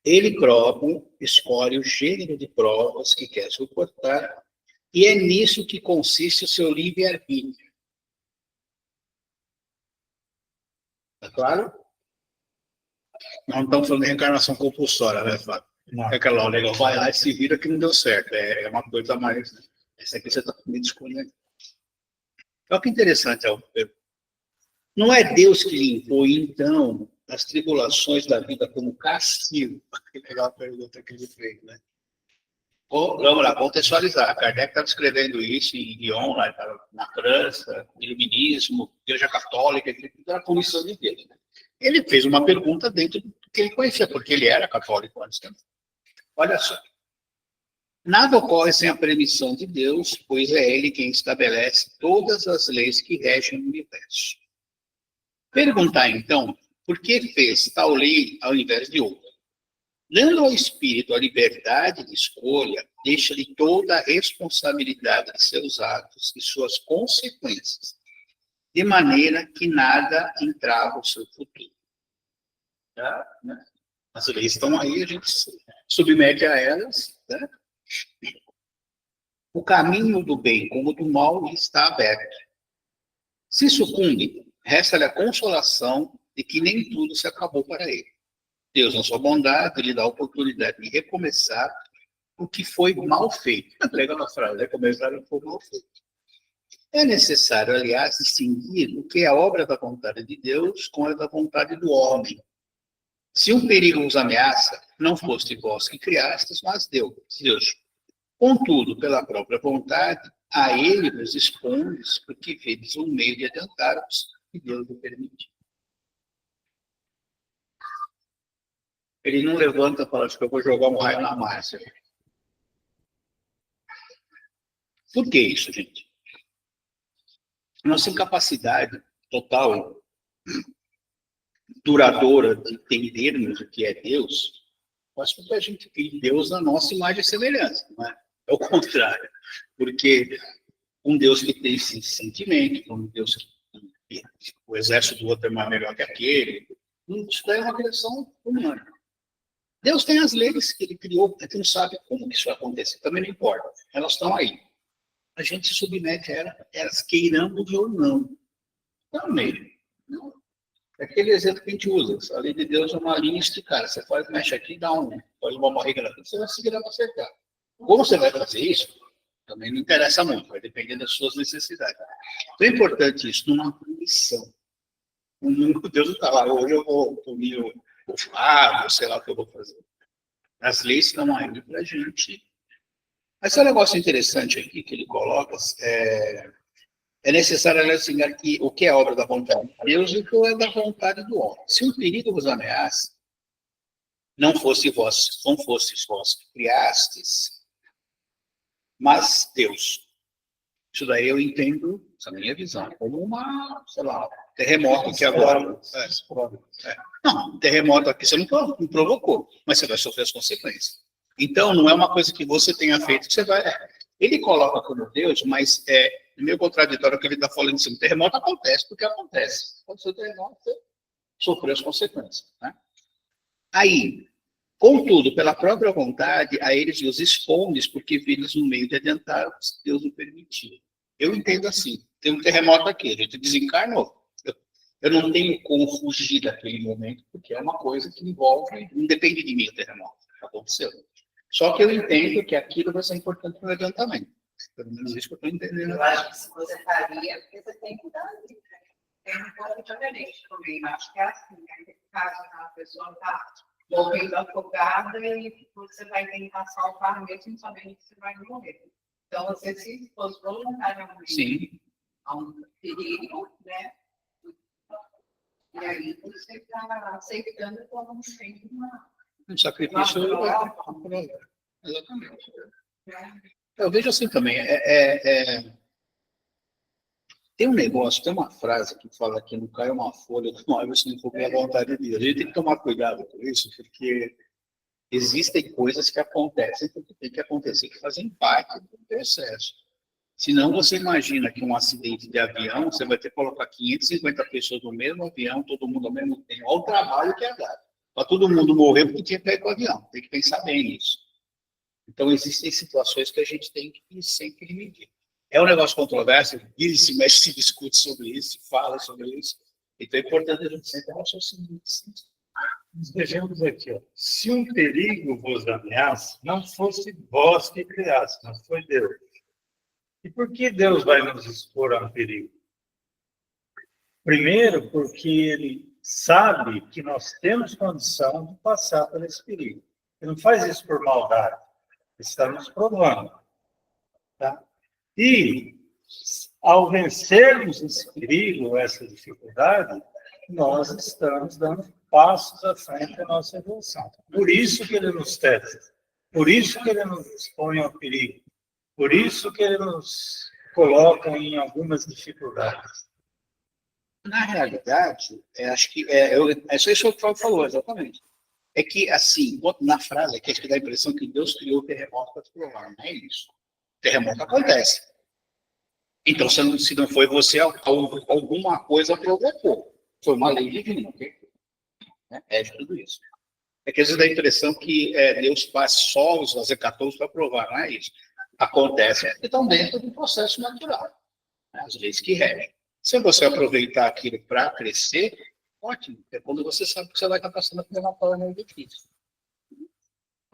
Ele próprio escolhe o gênero de provas que quer suportar e é nisso que consiste o seu livre-arbítrio. Tá claro? Não estamos falando de reencarnação compulsória, né, Fábio? Não. É aquela legal, vai lá e se vira que não deu certo. É uma coisa mais. Né? Essa aqui você está me escolhendo. Olha que interessante, não é Deus que lhe impõe, então, as tribulações da vida como castigo. Que legal a pergunta que ele fez, né? Vamos lá, contextualizar. Kardec estava escrevendo isso em Lyon, lá na França, iluminismo, Igreja Católica, tudo era a comissão de Deus. Né? Ele fez uma pergunta dentro do que ele conhecia, porque ele era católico antes também. Olha só. Nada ocorre sem a permissão de Deus, pois é Ele quem estabelece todas as leis que regem o universo. Perguntar, então, por que fez tal lei ao invés de outra? Dando ao espírito a liberdade de escolha, deixa-lhe toda a responsabilidade de seus atos e suas consequências, de maneira que nada entrava o seu futuro. Tá? Né? As leis estão aí, a gente se submete a elas. Né? O caminho do bem como do mal está aberto. Se sucumbe, resta-lhe a consolação de que nem tudo se acabou para ele. Deus, na sua bondade, lhe dá a oportunidade de recomeçar o que foi mal feito. Legal a frase, recomeçar o que foi mal feito. É necessário, aliás, distinguir o que é a obra da vontade de Deus com a da vontade do homem. Se um perigo os ameaça, não foste vós que criastes, mas Deus. Contudo, pela própria vontade, a ele vos expondes, porque vedes um meio de adiantar-vos, que Deus lhe permite. Ele não levanta e fala, acho que eu vou jogar um raio na Márcia. Por que isso, gente? Nossa incapacidade total, duradoura, de entendermos o que é Deus, faz com que a gente crie Deus na nossa imagem e semelhança, não é? É o contrário. Porque um Deus que tem esse sentimento, um Deus que o exército do outro é melhor que aquele, isso daí é uma criação humana. Deus tem as leis que ele criou, a gente não sabe como que isso vai acontecer, também não importa, elas estão aí. A gente se submete a elas queiramos ou não. Também. Não. É aquele exemplo que a gente usa, a lei de Deus é uma linha esticada, você faz, mexe aqui, faz uma barriga na frente, você vai seguir para acertar. Como você vai fazer isso, também não interessa muito, vai depender das suas necessidades. Então é importante isso, numa punição. Deus não está lá, hoje eu vou punir o Flávio, sei lá o que eu vou fazer. As leis estão aí para a gente. Mas é um negócio interessante aqui que ele coloca, é necessário analisar que o que é obra da vontade de Deus e o que é da vontade do homem. Se um perigo vos ameaça, não fostes vós que criastes, mas Deus. Isso daí eu entendo, essa minha visão, como uma, sei lá, Terremoto aqui agora. Não, terremoto aqui você não provocou, mas você vai sofrer as consequências. Então, não é uma coisa que você tenha feito que você vai... Ele coloca como Deus, mas é meio contraditório o que ele está falando assim. Terremoto acontece porque acontece. Quando você terremoto, você sofreu as consequências. Né? Aí, contudo, pela própria vontade, a eles Deus expõe, porque eles no meio de adiantar, Deus o permitiu. Eu entendo assim. Tem um terremoto aqui, a gente desencarnou. Eu não tenho como fugir daquele momento, porque é uma coisa que envolve, não depende de mim o terremoto. Aconteceu. Só que eu entendo que aquilo vai ser importante para o adiantamento. Pelo menos isso que eu estou entendendo. Eu acho que se você faria, porque você tem que dar ali, né? Tem um pouco diferente também. Acho que é assim, né? Nesse caso, a pessoa está morrendo afogada e você vai tentar salvar mesmo sabendo que você vai morrer. Então, você se expôs voluntariamente Sim. a um perigo, né? E aí você está aceitando como sempre Um sacrifício. Exatamente. Eu vejo assim também. Tem um negócio, tem uma frase que fala que não cai uma folha do árvore se não for pela vontade de Deus. A gente tem que tomar cuidado com isso, porque existem coisas que acontecem porque tem que acontecer, que fazem parte do processo. Senão você imagina que um acidente de avião, você vai ter que colocar 550 pessoas no mesmo avião, todo mundo ao mesmo tempo. Olha o trabalho que é dado. Para todo mundo morrer porque tinha que ir com o avião. Tem que pensar bem nisso. Então, existem situações que a gente tem que sempre medir. É um negócio controverso, se mexe, se discute sobre isso, se fala sobre isso. Então, é importante a gente sempre raciocinar. Nós vejamos aqui, ó. Se um perigo vos ameaça, não fosse vós que criasse, mas foi Deus. E por que Deus vai nos expor a um perigo? Primeiro, porque Ele sabe que nós temos condição de passar por esse perigo. Ele não faz isso por maldade. Ele está nos provando. Tá? E, ao vencermos esse perigo, essa dificuldade, nós estamos dando passos à frente da nossa evolução. Por isso que Ele nos testa. Por isso que Ele nos expõe ao perigo. Por isso que Ele nos coloca em algumas dificuldades. Na realidade, acho que isso que o Paulo falou, exatamente. É que, assim, na frase aqui, acho que dá a impressão que Deus criou o terremoto para te provar. Não é isso. O terremoto acontece. Então, se não foi você, alguma coisa provocou. Foi uma lei divina. Okay? É de tudo isso. É que às vezes dá a impressão que Deus faz só os hecatombes para provar. Não é isso. Acontece que estão dentro do processo natural. Né? As leis que regem. Se você aproveitar aquilo para crescer, ótimo. É quando você sabe que você vai estar passando por uma forma difícil.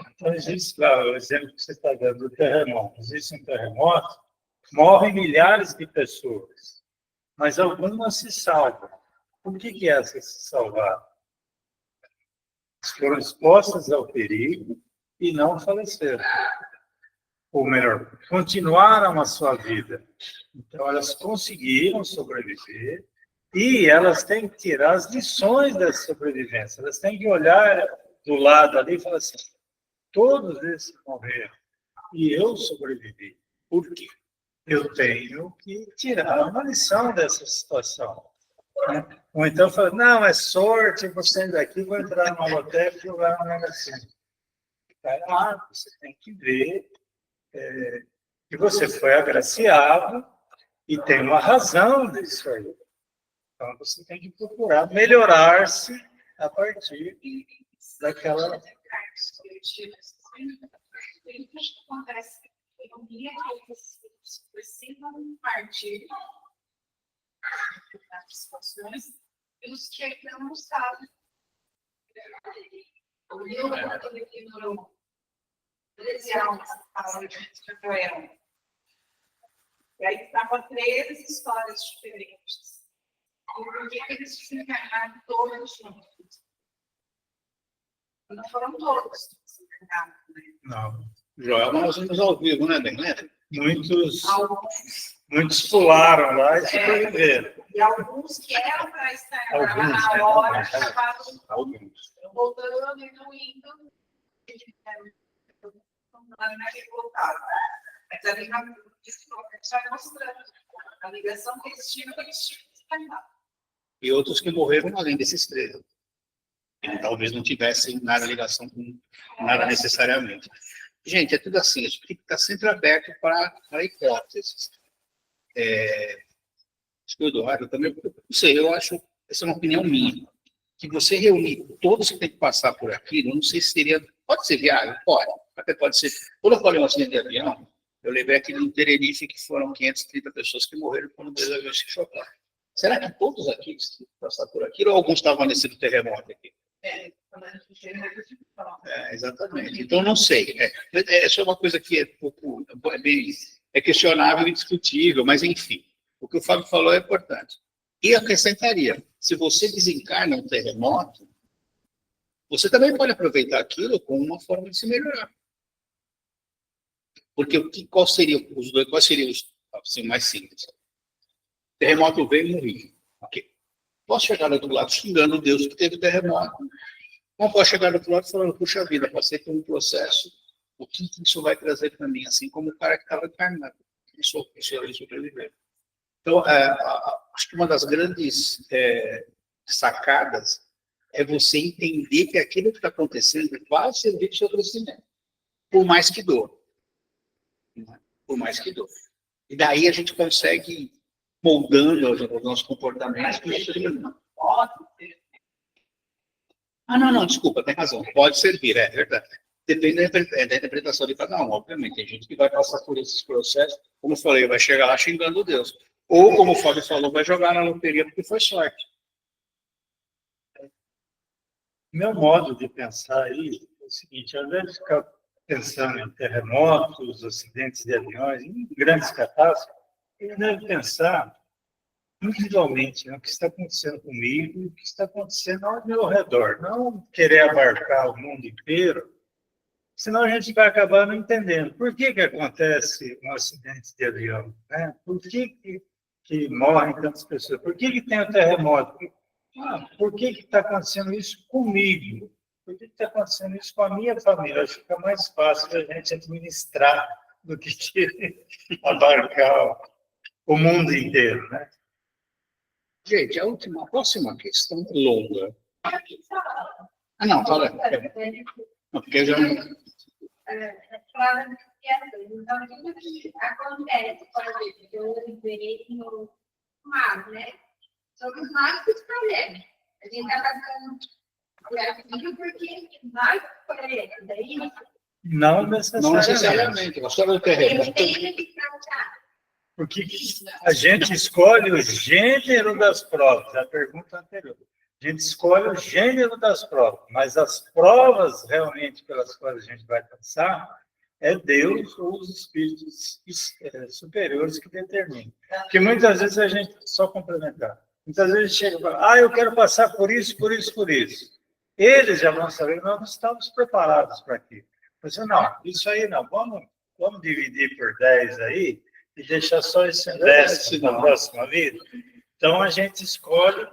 Então, existe lá o exemplo que você está dando do terremoto. Existe um terremoto, morrem milhares de pessoas, mas algumas se salvam. Por que essas se salvaram? Foram expostas ao perigo e não faleceram. Ou melhor, continuaram a sua vida. Então, elas conseguiram sobreviver e elas têm que tirar as lições dessa sobrevivência. Elas têm que olhar do lado ali e falar assim, todos esses morreram e eu sobrevivi. Por quê? Eu tenho que tirar uma lição dessa situação. Né? Ou então falar, não, é sorte, você daqui vai entrar numa loteria e jogar uma Mega Sena. Você tem que ver que você foi agraciado e tem uma razão disso aí. Então, você tem que procurar melhorar-se a partir daquela... Acontece que um dia que precisam partir das situações e os que ainda não sabem. O livro que durou 13 anos de poema. E aí estavam 13 histórias diferentes. E por que eles se encarnaram todos juntos? Não foram todos que se encarnaram. Não. Joel, nós vamos ao vivo, né, Ben? Muitos pularam lá e sobreviveram. E alguns que eram para estar lá na hora, acabaram voltando e não indo. Não é que voltaram. Mas ali vai mostrando a ligação que eles tinham que se encarnar. e outros que morreram além desses 3. E talvez não tivessem nada ligação com nada necessariamente. Gente, é tudo assim, a gente tem que estar sempre aberto para hipóteses. Acho que o Eduardo também, não sei, eu acho, essa é uma opinião minha, que você reunir todos que tem que passar por aquilo, não sei se seria, pode ser viável? Pode, até pode ser. Quando eu falei um acidente de avião, eu lembrei aquele em Tenerife que foram 530 pessoas que morreram quando os aviões se chocaram. Será que todos aqui têm que passar por aquilo ou alguns estavam nesse terremoto aqui? Exatamente. Então, não sei. Essa é uma coisa que é pouco, é questionável e discutível, mas, enfim, o que o Fábio falou é importante. E acrescentaria, se você desencarna um terremoto, você também pode aproveitar aquilo como uma forma de se melhorar. Porque quais seriam os assim, mais simples? Terremoto veio e morri. Ok. Posso chegar do outro lado xingando Deus que teve terremoto. Não posso chegar do outro lado falando, puxa vida, passei por um processo, o que isso vai trazer para mim? Assim como o cara que estava encarnado. Isso sobreviver. Então, acho que uma das grandes sacadas é você entender que aquilo que está acontecendo vai servir para o seu crescimento. Por mais que dor. Por mais que dor. E daí a gente consegue ir moldando os nossos comportamentos. Não, desculpa, tem razão. Pode servir, é verdade. Depende da interpretação de cada um, obviamente. Tem gente que vai passar por esses processos, como eu falei, vai chegar lá xingando Deus. Ou, como o Fábio falou, vai jogar na loteria porque foi sorte. Meu modo de pensar aí é o seguinte, ao invés de ficar pensando em terremotos, acidentes de aviões, em grandes catástrofes, ele deve pensar individualmente no que está acontecendo comigo e o que está acontecendo ao meu redor. Não querer abarcar o mundo inteiro, senão a gente vai acabar não entendendo. Por que acontece um acidente de avião? Né? Por que morrem tantas pessoas? Por que tem o terremoto? Por que está acontecendo isso comigo? Por que está acontecendo isso com a minha família? Acho que fica mais fácil a gente administrar do que abarcar o mundo inteiro, né? Gente, a próxima questão é longa. Não, fala. Não, porque eu já não... Então, tudo que acontece, por exemplo, eu veio no mar, né? Somos nós que escolhemos. A gente está passando por aquilo porque nós escolhemos. Daí, Não Não necessariamente. Nós estamos no terreno. Porque a gente escolhe o gênero das provas, a pergunta anterior. A gente escolhe o gênero das provas, mas as provas realmente pelas quais a gente vai passar é Deus ou os espíritos superiores que determinam. Porque muitas vezes a gente só complementar. Muitas vezes chega e fala, eu quero passar por isso, por isso, por isso. Eles já vão saber, nós não estamos preparados para aquilo. Você não, isso aí não, vamos dividir por 10 aí e deixar só esse 10 na próxima vida. Então a gente escolhe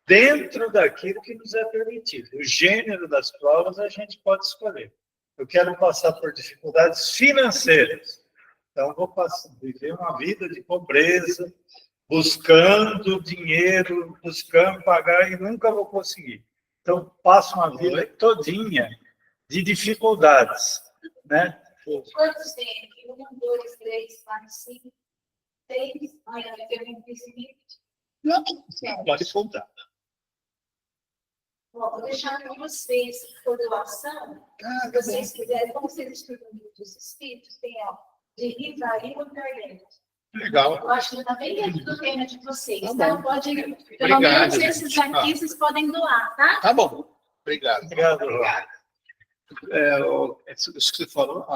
dentro daquilo que nos é permitido. O gênero das provas a gente pode escolher. Eu quero passar por dificuldades financeiras. Então, vou viver uma vida de pobreza, buscando dinheiro, buscando pagar e nunca vou conseguir. Então, passo uma vida todinha de dificuldades, né? quantos tem? 1, 2, 3, 4, 5, 6. Olha, eu tenho um princípio. Não, pode contar. Bom, vou deixar para vocês por doação. Se vocês quiserem, como vocês estudam dos espíritos, tem de Rivaí no internet. Legal. Eu acho que está bem dentro do tema de vocês, Tá tá? bom. Pode, Obrigado, pelo menos gente. esses aqui vocês podem doar, tá? Tá bom. Obrigado. Obrigado, Rô. Isso que você falou,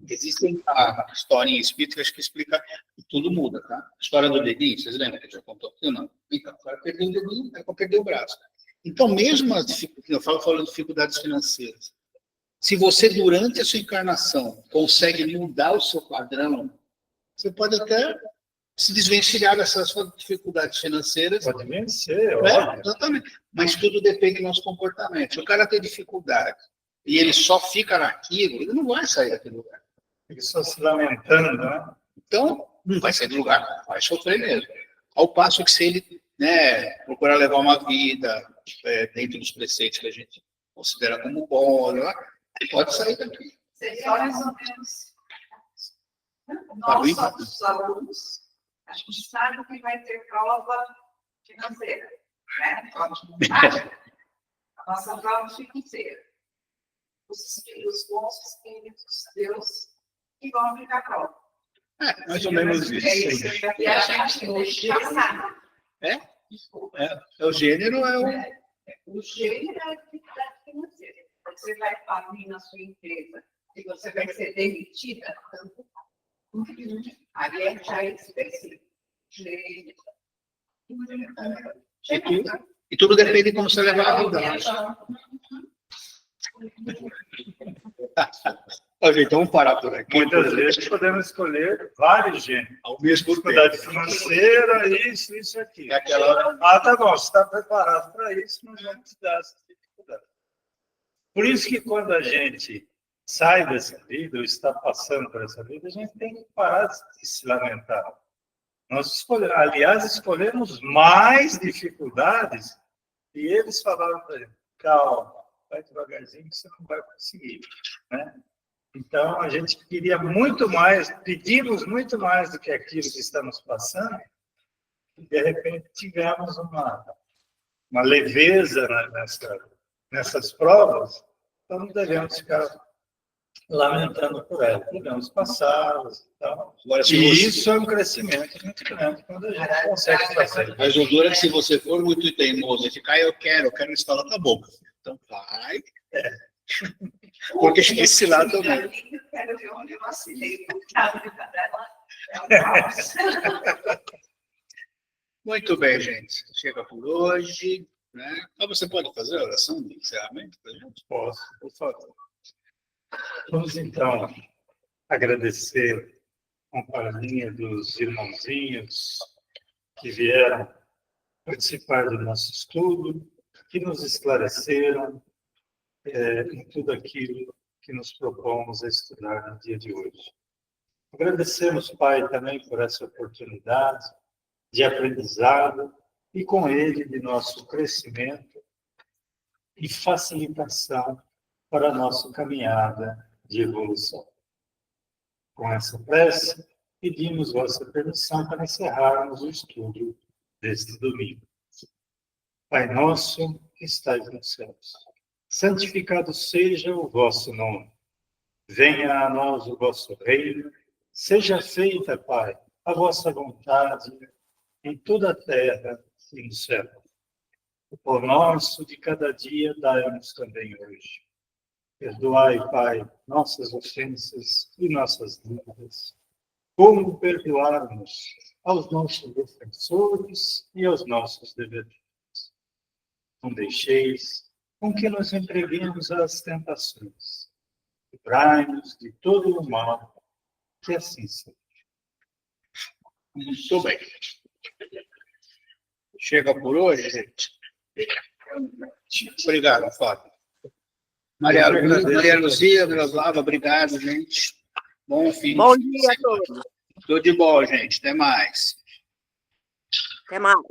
existem a história em espírito que acho que explica que tudo muda, tá? A história do dedinho, vocês lembram que já contou aqui ou não? Então, o cara perdeu o dedinho, o perdeu o braço. Então, mesmo as dificuldades, eu falo falando de dificuldades financeiras, se você, durante a sua encarnação, consegue mudar o seu padrão, você pode até se desvencilhar dessas suas dificuldades financeiras. Pode vencer, óbvio. Exatamente. Mas tudo depende do nosso comportamento. Se o cara tem dificuldade e ele só fica naquilo, ele não vai sair daquele lugar. Fica só se lamentando, né? Então, não vai sair do lugar, vai sofrer mesmo. Ao passo que se ele né, procurar levar uma vida dentro dos preceitos que a gente considera como bom, né? Pode sair daqui. Seria mais ou menos. Tá bem? Nossos alunos, a gente sabe que vai ter prova financeira, né? A nossa prova financeira. Os bons espíritos, Deus, que vão aplicar a prova. Mais ou menos isso. É isso. E a gente hoje passar. O gênero O gênero é atividade financeira. Você vai falir na sua empresa e você vai ser demitida, aí já é específico. E tudo depende de como você levar a vida. Gente, vamos parar por aqui. Muitas vezes podemos escolher vários gêneros. Ao mesmo Dificuldade tempo. financeira, isso aqui. É aquela... Tá bom, você está preparado para isso, nós vamos te dar essa dificuldade. Por isso que quando a gente sai dessa vida, ou está passando por essa vida, a gente tem que parar de se lamentar. Aliás, escolhemos mais dificuldades e eles falaram para ele, calma, vai devagarzinho que você não vai conseguir, né? Então, a gente queria muito mais, pedimos muito mais do que aquilo que estamos passando, e de repente tivemos uma leveza nessas provas, então não devemos ficar lamentando por elas, devemos passá-las. Então, e isso é um crescimento muito grande quando a gente consegue fazer. Mas o duro é que se você for muito teimoso e ficar, eu quero na escola, tá bom. Então vai. Porque esse lado também. Eu quero ver onde eu vacilei, porque a vida dela é um caos. Muito bem, gente. Chega por hoje. Né? Você pode fazer a oração de encerramento para a gente? Posso. Por favor. Vamos, então, agradecer a companhia dos irmãozinhos que vieram participar do nosso estudo, que nos esclareceram em tudo aquilo que nos propomos a estudar no dia de hoje. Agradecemos, Pai, também por essa oportunidade de aprendizado e, com ele, de nosso crescimento e facilitação para a nossa caminhada de evolução. Com essa prece, pedimos vossa permissão para encerrarmos o estudo deste domingo. Pai nosso, que estais nos céus, santificado seja o vosso nome. Venha a nós o vosso reino. Seja feita, Pai, a vossa vontade em toda a terra e no céu. O pão nosso de cada dia dai-nos também hoje. Perdoai, Pai, nossas ofensas e nossas dívidas, como perdoarmos aos nossos ofensores e aos nossos devedores. Não deixeis com que nos entreguemos às tentações. Livrai-nos de todo o mal, que assim seja. Muito bem. Chega por hoje, gente. Obrigado, Fábio. Maria Luzia, Miroslava, obrigado, gente. Bom fim. Bom dia a todos. Tudo de bom, gente. Até mais. Até mais.